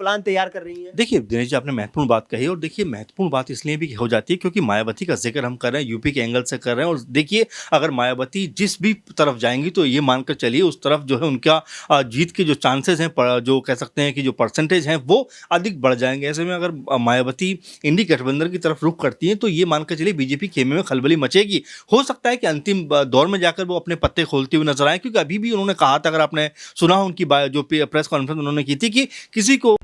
Plan तैयार कर रही हैं? देखिए दिनेश जी, आपने महत्वपूर्ण बात कही और देखिए महत्वपूर्ण बात इसलिए भी हो जाती है क्योंकि मायावती का जिक्र हम कर रहे हैं, यूपी के एंगल से कर रहे हैं। और देखिए अगर मायावती जिस भी तरफ जाएंगी तो ये मानकर चलिए उस तरफ जो है उनका जीत के जो चांसेस हैं, जो कह सकते हैं कि जो परसेंटेज हैं वो अधिक बढ़ जाएंगे। ऐसे में अगर मायावती इंडी गठबंधन की तरफ रुख करती हैं तो ये मानकर चलिए बीजेपी खेमे में खलबली मचेगी। हो सकता है कि अंतिम दौर में जाकर वो अपने पत्ते खोलते हुए नजर आए, क्योंकि अभी भी उन्होंने कहा था, अगर आपने सुना हो उनकी जो प्रेस कॉन्फ्रेंस उन्होंने की थी, कि किसी को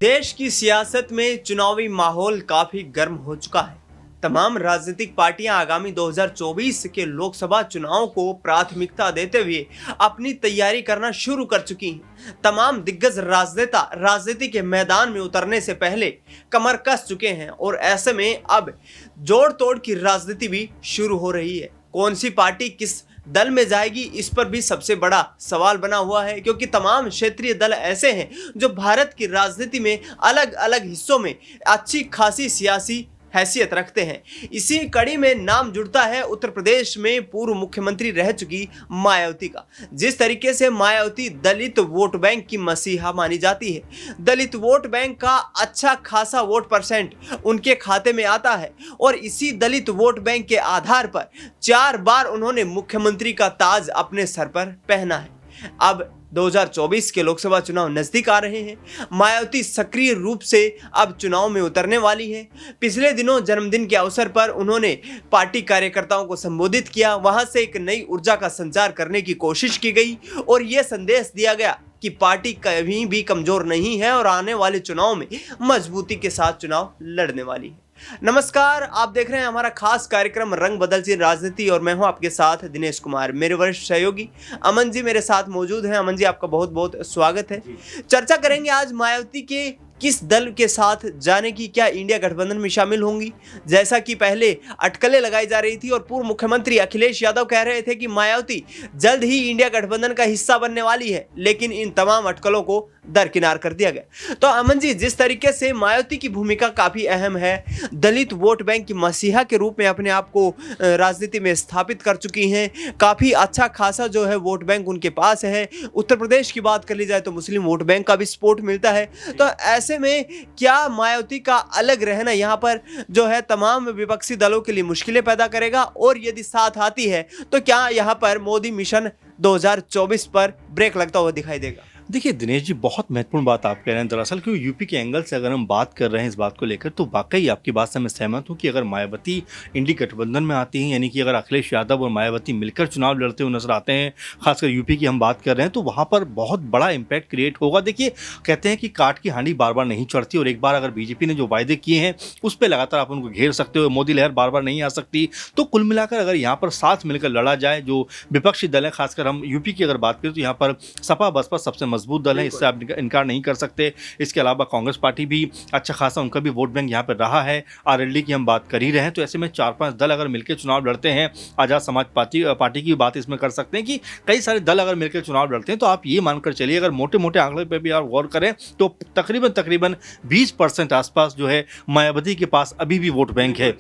देश की सियासत में चुनावी माहौल काफी गर्म हो चुका है। तमाम राजनीतिक पार्टियां आगामी 2024 के लोकसभा चुनाव को प्राथमिकता देते हुए अपनी तैयारी करना शुरू कर चुकी हैं। तमाम दिग्गज राजनेता राजनीति के मैदान में उतरने से पहले कमर कस चुके हैं और ऐसे में अब जोड़ तोड़ की राजनीति भी शुरू हो रही है। कौन सी पार्टी किस दल में जाएगी, इस पर भी सबसे बड़ा सवाल बना हुआ है, क्योंकि तमाम क्षेत्रीय दल ऐसे हैं जो भारत की राजनीति में अलग अलग हिस्सों में अच्छी खासी सियासी हैसियत रखते हैं। इसी कड़ी में नाम जुड़ता है उत्तर प्रदेश में पूर्व मुख्यमंत्री रह चुकी मायावती का। जिस तरीके से मायावती दलित वोट बैंक की मसीहा मानी जाती है, दलित वोट बैंक का अच्छा खासा वोट परसेंट उनके खाते में आता है और इसी दलित वोट बैंक के आधार पर 4 बार उन्होंने मुख्यमंत्री का ताज अपने सर पर पहना है। अब 2024 के लोकसभा चुनाव नजदीक आ रहे हैं। मायावती सक्रिय रूप से अब चुनाव में उतरने वाली हैं। पिछले दिनों जन्मदिन के अवसर पर उन्होंने पार्टी कार्यकर्ताओं को संबोधित किया। वहां से एक नई ऊर्जा का संचार करने की कोशिश की गई और यह संदेश दिया गया कि पार्टी कहीं भी कमजोर नहीं है और आने वाले चुनाव में मजबूती के साथ चुनाव लड़ने वाली है। नमस्कार, आप देख रहे हैं हमारा खास कार्यक्रम रंग बदलती राजनीति और मैं हूं आपके साथ दिनेश कुमार। मेरे वरिष्ठ सहयोगी अमन जी मेरे साथ मौजूद हैं। अमन जी, आपका बहुत बहुत स्वागत है। चर्चा करेंगे आज मायावती के किस दल के साथ जाने की, क्या इंडिया गठबंधन में शामिल होंगी, जैसा कि पहले अटकलें लगाई जा रही थी और पूर्व मुख्यमंत्री अखिलेश यादव कह रहे थे कि मायावती जल्द ही इंडिया गठबंधन का हिस्सा बनने वाली है, लेकिन इन तमाम अटकलों को दरकिनार कर दिया गया। तो अमन जी, जिस तरीके से मायावती की भूमिका काफी अहम है, दलित वोट बैंक की मसीहा के रूप में अपने आप को राजनीति में स्थापित कर चुकी हैं, काफी अच्छा खासा जो है वोट बैंक उनके पास है। उत्तर प्रदेश की बात कर ली जाए तो मुस्लिम वोट बैंक का भी सपोर्ट मिलता है। तो ऐसे में क्या मायावती का अलग रहना यहाँ पर जो है तमाम विपक्षी दलों के लिए मुश्किलें पैदा करेगा, और यदि साथ आती है तो क्या यहाँ पर मोदी मिशन 2024 पर ब्रेक लगता हुआ दिखाई देगा? देखिए दिनेश जी, बहुत महत्वपूर्ण बात आप कह रहे हैं। दरअसल क्योंकि यूपी के एंगल से अगर हम बात कर रहे हैं इस बात को लेकर, तो वाकई आपकी बात से मैं सहमत हूं कि अगर मायावती इंडी गठबंधन में आती हैं, यानी कि अगर अखिलेश यादव और मायावती मिलकर चुनाव लड़ते हुए नजर आते हैं, खासकर यूपी की हम बात कर रहे हैं, तो वहाँ पर बहुत बड़ा इम्पैक्ट क्रिएट होगा। देखिए कहते हैं कि काट की हांडी बार बार नहीं चढ़ती, और एक बार अगर बीजेपी ने जो वायदे किए हैं उस पर लगातार आप उनको घेर सकते हो, मोदी लहर बार बार नहीं आ सकती। तो कुल मिलाकर अगर यहाँ पर साथ मिलकर लड़ा जाए, जो विपक्षी दल है, खासकर हम यूपी की अगर बात करें तो यहाँ पर सपा बसपा सबसे मजबूत दल है, इससे आप इनकार नहीं कर सकते। इसके अलावा कांग्रेस पार्टी भी अच्छा खासा, उनका भी वोट बैंक यहाँ पर रहा है। आरएलडी की हम बात कर ही रहे हैं, तो ऐसे में 4-5 दल अगर मिलकर चुनाव लड़ते हैं, आजाद समाज पार्टी की बात इसमें कर सकते हैं कि कई सारे दल अगर मिलकर चुनाव लड़ते हैं, तो आप ये मानकर चलिए अगर मोटे मोटे आंकड़े पर भी आप गौर करें तो तकरीबन 20% आसपास जो है मायावती के पास अभी भी वोट बैंक है।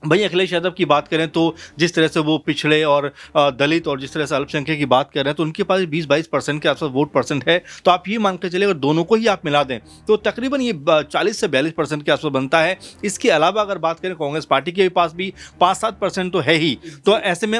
वहीं अखिलेश यादव की बात करें तो जिस तरह से वो पिछड़े और दलित और जिस तरह से अल्पसंख्यक की बात कर रहे हैं, तो उनके पास 20-22% के आसपास वोट परसेंट है। तो आप ये मान कर चलिए अगर दोनों को ही आप मिला दें तो तकरीबन ये 40 से 42% के आसपास बनता है। इसके अलावा अगर बात करें कांग्रेस पार्टी के पास भी 5-7% तो है ही। तो ऐसे में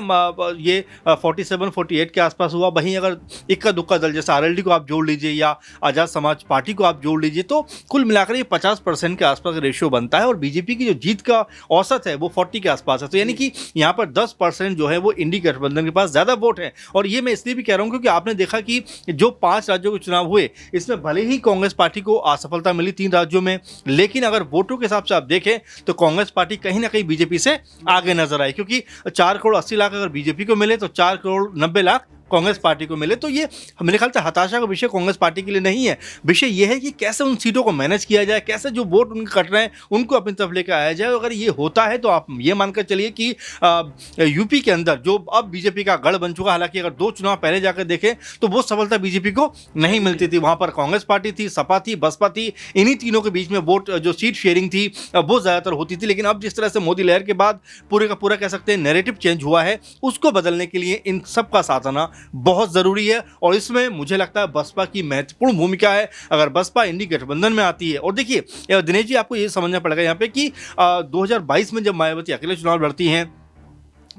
ये 47-48 के आसपास हुआ। वहीं अगर इक्का दुक्का दल जैसे आरएलडी को आप जोड़ लीजिए या आजाद समाज पार्टी को आप जोड़ लीजिए, तो कुल मिलाकर ये 50% के आसपास रेशियो बनता है। और बीजेपी की जो जीत का औसत है वो 40 के आसपास है। तो यानी कि यहाँ पर 10% जो है वो इंडी गठबंधन के पास ज्यादा वोट है। और ये मैं इसलिए भी कह रहा हूँ क्योंकि आपने देखा कि जो 5 राज्यों के चुनाव हुए, इसमें भले ही कांग्रेस पार्टी को असफलता मिली 3 राज्यों में, लेकिन अगर वोटों के हिसाब से आप देखें तो कांग्रेस पार्टी कहीं ना कहीं बीजेपी से आगे नजर आई, क्योंकि 4 करोड़ 80 लाख अगर बीजेपी को मिले तो 4 करोड़ 90 लाख कांग्रेस पार्टी को मिले। तो ये मेरे ख्याल से हताशा का विषय कांग्रेस पार्टी के लिए नहीं है। विषय ये है कि कैसे उन सीटों को मैनेज किया जाए, कैसे जो वोट उनके कट रहे हैं उनको अपनी तरफ लेकर आया जाए। अगर ये होता है तो आप ये मानकर चलिए कि यूपी के अंदर जो अब बीजेपी का गढ़ बन चुका, हालांकि अगर 2 चुनाव पहले जाकर देखें तो वो सफलता बीजेपी को नहीं मिलती थी। वहां पर कांग्रेस पार्टी थी, सपा थी, बसपा थी, इन्हीं तीनों के बीच में वोट जो सीट शेयरिंग थी वो ज़्यादातर होती थी। लेकिन अब जिस तरह से मोदी लहर के बाद पूरे का पूरा कह सकते हैं नैरेटिव चेंज हुआ है, उसको बदलने के लिए इन सब का साथ आना बहुत ज़रूरी है। और इसमें मुझे लगता है बसपा की महत्वपूर्ण भूमिका है। अगर बसपा इंडी गठबंधन में आती है, और देखिए दिनेश जी, आपको ये समझना पड़ेगा यहाँ पे कि 2022 में जब मायावती अकेले चुनाव लड़ती हैं,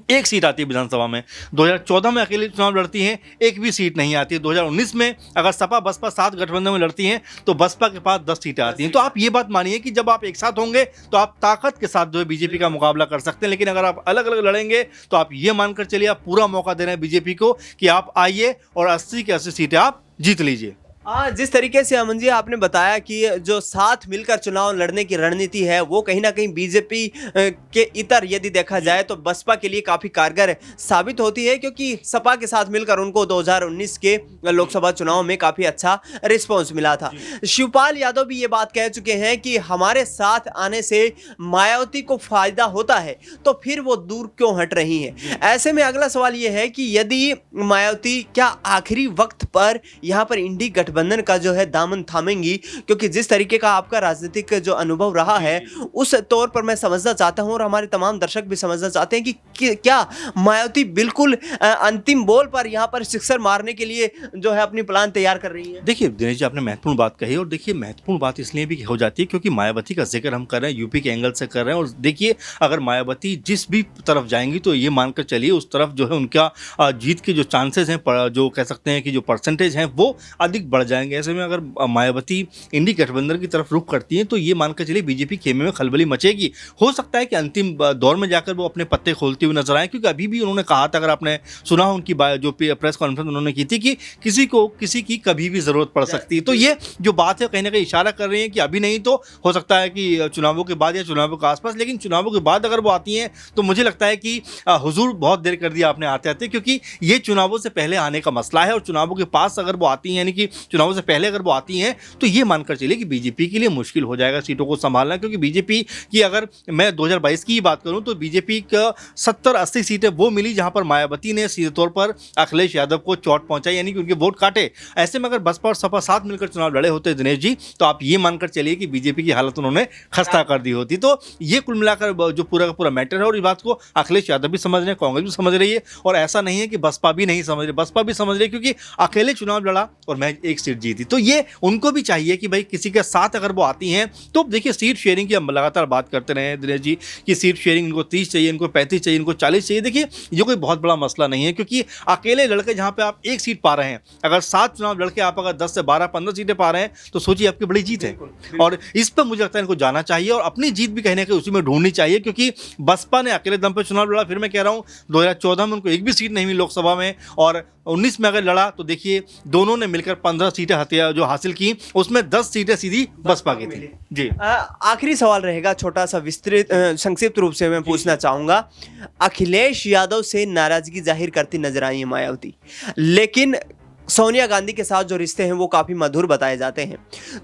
एक सीट आती है विधानसभा में। 2014 में अकेले चुनाव लड़ती हैं, एक भी सीट नहीं आती है। 2019 में अगर सपा बसपा साथ गठबंधन में लड़ती हैं तो बसपा के पास 10 सीटें आती हैं। तो आप ये बात मानिए कि जब आप एक साथ होंगे तो आप ताकत के साथ जो है बीजेपी का मुकाबला कर सकते हैं। लेकिन अगर आप अलग अलग लड़ेंगे तो आप ये मानकर चलिए आप पूरा मौका दे रहे हैं बीजेपी को कि आप आइए और 80 की 80 सीटें आप जीत लीजिए। जिस तरीके से अमन जी आपने बताया कि जो साथ मिलकर चुनाव लड़ने की रणनीति है वो कहीं ना कहीं बीजेपी के इतर यदि देखा जाए तो बसपा के लिए काफ़ी कारगर साबित होती है, क्योंकि सपा के साथ मिलकर उनको 2019 के लोकसभा चुनाव में काफ़ी अच्छा रिस्पॉन्स मिला था। शिवपाल यादव भी ये बात कह चुके हैं कि हमारे साथ आने से मायावती को फायदा होता है तो फिर वो दूर क्यों हट रही हैं। ऐसे में अगला सवाल ये है कि यदि मायावती क्या आखिरी वक्त पर यहाँ पर इंडी गठबंधन का जो है दामन थामेंगी, क्योंकि जिस तरीके का आपका राजनीतिक जो अनुभव रहा है उस तौर पर मैं समझना चाहता हूं और हमारे तमाम दर्शक भी समझना चाहते हैं कि क्या मायावती बिल्कुल अंतिम बॉल पर यहां पर सिक्सर मारने के लिए जो है अपनी प्लान तैयार कर रही है। देखिए दिनेश जी, आपने महत्वपूर्ण बात कही, और देखिए महत्वपूर्ण बात इसलिए भी हो जाती है क्योंकि मायावती का जिक्र हम कर रहे हैं, यूपी के एंगल से कर रहे हैं। और देखिए अगर मायावती जिस भी तरफ जाएंगी तो ये मानकर चलिए उस तरफ जो है उनका जीत के जो चांसेस हैं, जो कह सकते हैं कि जो परसेंटेज हैं वो अधिक बढ़ जाएंगे। ऐसे में अगर मायावती इंडी गठबंधन की तरफ रुख करती हैं तो ये मानकर चलिए बीजेपी खेमे में खलबली मचेगी। हो सकता है कि अंतिम दौर में जाकर वो अपने पत्ते खोलती हुई नजर आए, क्योंकि अभी भी उन्होंने कहा था, अगर आपने सुना उनकी जो प्रेस कॉन्फ्रेंस उन्होंने की थी, कि किसी की कभी भी जरूरत पड़ सकती है। तो ये जो बात है कहीं ना कहीं इशारा कर रही है कि अभी नहीं तो हो सकता है कि चुनावों के बाद या चुनावों के आसपास। लेकिन चुनावों के बाद अगर वो आती हैं तो मुझे लगता है कि हुजूर बहुत देर कर दिया आपने आते आते, क्योंकि ये चुनावों से पहले आने का मसला है। और चुनावों के पास अगर वो आती हैं, यानी कि चुनावों से पहले अगर वो आती हैं तो ये मानकर चलिए कि बीजेपी के लिए मुश्किल हो जाएगा सीटों को संभालना। क्योंकि बीजेपी की अगर मैं 2022 की ही बात करूं तो बीजेपी का 70-80 सीटें वो मिली जहां पर मायावती ने सीधे तौर पर अखिलेश यादव को चोट पहुंचाई, यानी कि उनके वोट काटे। ऐसे में अगर बसपा और सपा साथ मिलकर चुनाव लड़े होते दिनेश जी, तो आप ये मानकर चलिए कि बीजेपी की हालत उन्होंने खस्ता कर दी होती। तो ये कुल मिलाकर जो पूरा का पूरा मैटर है, और इस बात को अखिलेश यादव भी समझ रहे हैं, कांग्रेस भी समझ रही है, और ऐसा नहीं है कि बसपा भी नहीं समझ रही, बसपा भी समझ रही है, क्योंकि अकेले चुनाव लड़ा और मैं एक सीट जीती। तो ये उनको भी चाहिए कि भाई किसी के साथ अगर वो आती हैं तो देखिए सीट शेयरिंग की हम लगातार बात करते रहे हैं दिनेश जी, कि सीट शेयरिंग इनको 30 चाहिए, इनको 35 चाहिए, इनको 40 चाहिए। देखिए ये कोई बहुत बड़ा मसला नहीं है, क्योंकि अकेले लड़के जहां पे आप एक सीट पा रहे हैं, अगर 7 चुनाव लड़के आप अगर 10 से 12-15 सीटें पा रहे हैं तो सोचिए आपकी बड़ी जीत है। और इस पर मुझे लगता है इनको जाना चाहिए और अपनी जीत भी कहीं ना कहीं उसी में ढूंढनी चाहिए, क्योंकि बसपा ने अकेले दम पर चुनाव लड़ा। फिर मैं कह रहा हूँ 2014 में उनको एक भी सीट नहीं मिली लोकसभा में, और 19 में अगर लड़ा तो देखिए दोनों ने मिलकर 15 सीटें जो हासिल की, उसमें 10 सीटें सीधी बसपा की थी। जी आखिरी सवाल रहेगा, छोटा सा विस्तृत संक्षिप्त रूप से मैं पूछना चाहूंगा। अखिलेश यादव से नाराजगी जाहिर करती नजर आई है मायावती, लेकिन सोनिया गांधी के साथ जो रिश्ते हैं वो काफ़ी मधुर बताए जाते हैं।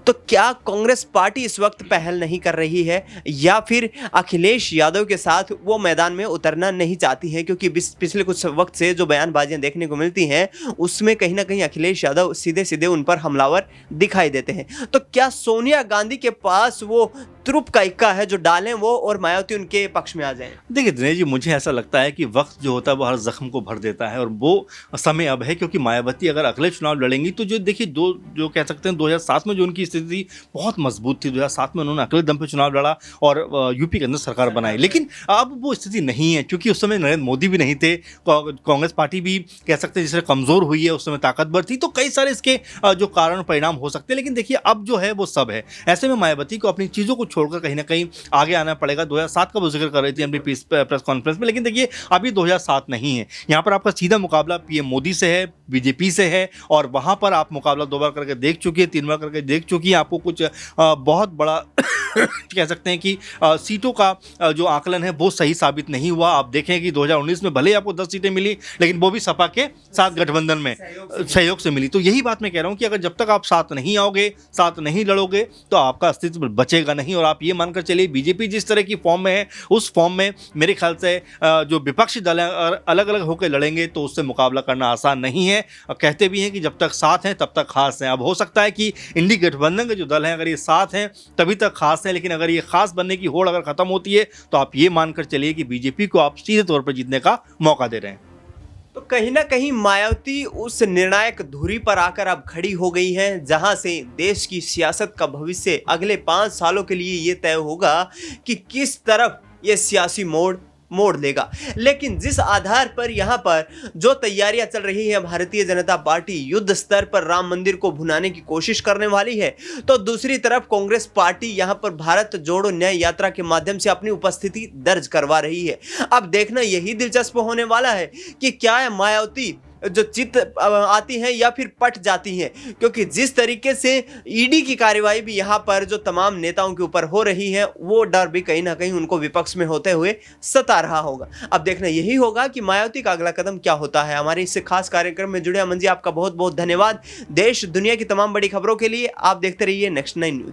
तो क्या कांग्रेस पार्टी इस वक्त पहल नहीं कर रही है, या फिर अखिलेश यादव के साथ वो मैदान में उतरना नहीं चाहती है? क्योंकि पिछले कुछ वक्त से जो बयानबाजियां देखने को मिलती हैं उसमें कहीं ना कहीं अखिलेश यादव सीधे सीधे उन पर हमलावर दिखाई देते हैं। तो क्या सोनिया गांधी के पास वो तुरुप का इक्का है जो डालें वो और मायावती उनके पक्ष में आ जाएं? देखिए दिनेश जी, मुझे ऐसा लगता है कि वक्त जो होता है वो हर जख्म को भर देता है, और वो समय अब है। क्योंकि मायावती अगर अगले चुनाव लड़ेंगी तो जो देखिए जो कह सकते हैं 2007 में जो उनकी स्थिति बहुत मजबूत थी, 2007 में उन्होंने अकेले दम पे चुनाव लड़ा और यूपी के अंदर सरकार बनाई। लेकिन अब वो स्थिति नहीं है, क्योंकि उस समय नरेंद्र मोदी भी नहीं थे, कांग्रेस पार्टी भी कह सकते हैं जिससे कमज़ोर हुई है, उस समय ताकतवर थी। तो कई सारे इसके जो कारण परिणाम हो सकते हैं। लेकिन देखिए अब जो है वो सब है। ऐसे में मायावती को अपनी चीज़ों को छोड़कर कहीं ना कहीं आगे आना पड़ेगा। 2007 का वो जिक्र कर रही थी अपनी प्रेस कॉन्फ्रेंस में, लेकिन देखिए अभी 2007 नहीं है। यहाँ पर आपका सीधा मुकाबला पीएम मोदी से है, बीजेपी से है और वहाँ पर आप मुकाबला 2 बार करके देख चुकी है, 3 बार करके देख चुकी है। आपको कुछ बहुत बड़ा कह सकते हैं कि सीटों का जो आकलन है वो सही साबित नहीं हुआ। आप देखें कि 2019 में भले ही आपको 10 सीटें मिली, लेकिन वो भी सपा के साथ गठबंधन में सहयोग से मिली। तो यही बात मैं कह रहा हूँ कि अगर जब तक आप साथ नहीं आओगे, साथ नहीं लड़ोगे, तो आपका अस्तित्व बचेगा नहीं। और आप ये मानकर चलिए, बीजेपी जिस तरह की फॉर्म में है, उस फॉर्म में मेरे ख्याल से जो विपक्षी दल हैं अलग अलग होकर लड़ेंगे तो उससे मुकाबला करना आसान नहीं है। कहते भी हैं कि जब तक साथ हैं तब तक खास हैं। अब हो सकता है कि इंडी गठबंधन के जो दल हैं, अगर ये साथ हैं तभी तक खास हैं, लेकिन अगर ये खास बनने की होड़ अगर खत्म होती है तो आप ये मानकर चलिए कि बीजेपी को आप सीधे तौर पर जीतने का मौका दे रहे हैं। तो कहीं ना कहीं मायावती उस निर्णायक धुरी पर आकर अब खड़ी हो गई हैं, जहां से देश की सियासत का भविष्य अगले 5 सालों के लिए ये तय होगा कि किस तरफ ये सियासी मोड़ लेगा। लेकिन जिस आधार पर यहाँ पर जो तैयारियां चल रही है, भारतीय जनता पार्टी युद्ध स्तर पर राम मंदिर को भुनाने की कोशिश करने वाली है, तो दूसरी तरफ कांग्रेस पार्टी यहाँ पर भारत जोड़ो न्याय यात्रा के माध्यम से अपनी उपस्थिति दर्ज करवा रही है। अब देखना यही दिलचस्प होने वाला है कि क्या है मायावती जो चित आती हैं या फिर पट जाती हैं, क्योंकि जिस तरीके से ईडी की कार्यवाही भी यहाँ पर जो तमाम नेताओं के ऊपर हो रही है, वो डर भी कहीं ना कहीं उनको विपक्ष में होते हुए सता रहा होगा। अब देखना यही होगा कि मायावती का अगला कदम क्या होता है। हमारे इस खास कार्यक्रम में जुड़े अमन जी, आपका बहुत बहुत धन्यवाद। देश दुनिया की तमाम बड़ी खबरों के लिए आप देखते रहिए नेक्स्ट 9 न्यूज।